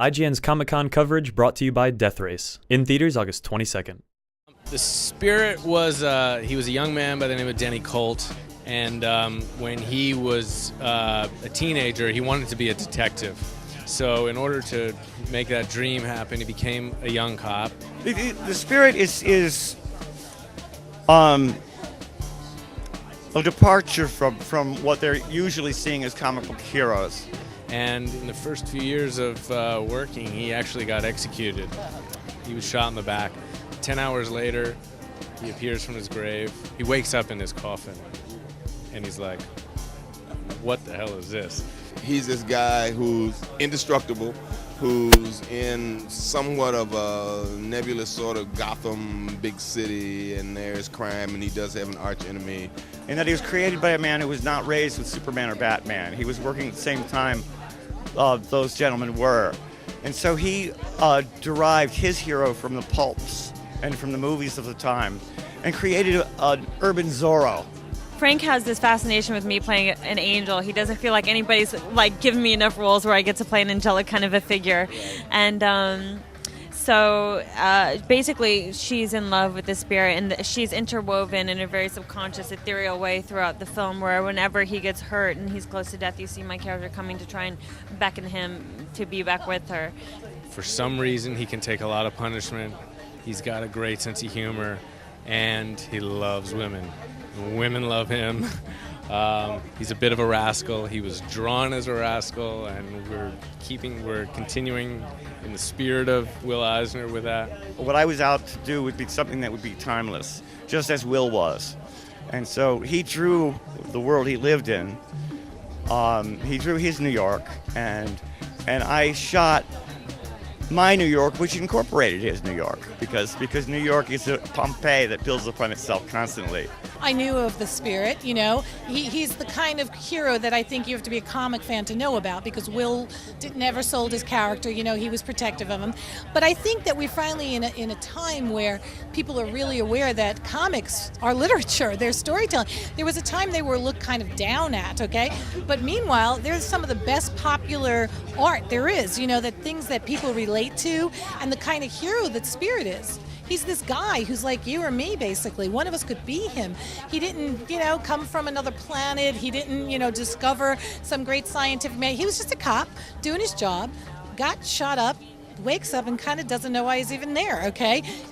IGN's Comic-Con coverage brought to you by Death Race. In theaters August 22nd. The Spirit was, he was a young man by the name of Denny Colt, and when he was a teenager, he wanted to be a detective. So in order to make that dream happen, he became a young cop. The Spirit is a departure from what they're usually seeing as comic book heroes. And in the first few years of working, he actually got executed. He was shot in the back. 10 hours later, he appears from his grave. He wakes up in his coffin, and he's like, what the hell is this? He's this guy who's indestructible, who's in somewhat of a nebulous sort of Gotham big city, and there's crime, and he does have an arch enemy. And that he was created by a man who was not raised with Superman or Batman. He was working at the same time those gentlemen were. And so he derived his hero from the pulps and from the movies of the time and created an urban Zorro. Frank has this fascination with me playing an angel. He doesn't feel like anybody's like giving me enough roles where I get to play an angelic kind of a figure. And so basically she's in love with the Spirit, and she's interwoven in a very subconscious, ethereal way throughout the film, where whenever he gets hurt and he's close to death, you see my character coming to try and beckon him to be back with her. For some reason, he can take a lot of punishment. He's got a great sense of humor, and he loves women. Women love him. He's a bit of a rascal. He was drawn as a rascal, and we're continuing in the spirit of Will Eisner with that. What I was out to do would be something that would be timeless, just as Will was. And so he drew the world he lived in. He drew his New York, and I shot my New York, which incorporated his New York, because New York is a Pompeii that builds upon itself constantly. I knew of the Spirit, you know. He's the kind of hero that I think you have to be a comic fan to know about, because Will never sold his character, you know, he was protective of him. But I think that we're finally in a time where people are really aware that comics are literature, they're storytelling. There was a time they were looked kind of down at, okay? But meanwhile, there's some of the best popular art there is, you know, that things that people relate to, and the kind of hero that Spirit is. He's this guy who's like you or me, basically. One of us could be him. He didn't, you know, come from another planet. He didn't, you know, discover some great scientific man. He was just a cop doing his job, got shot up, wakes up, and kind of doesn't know why he's even there, okay?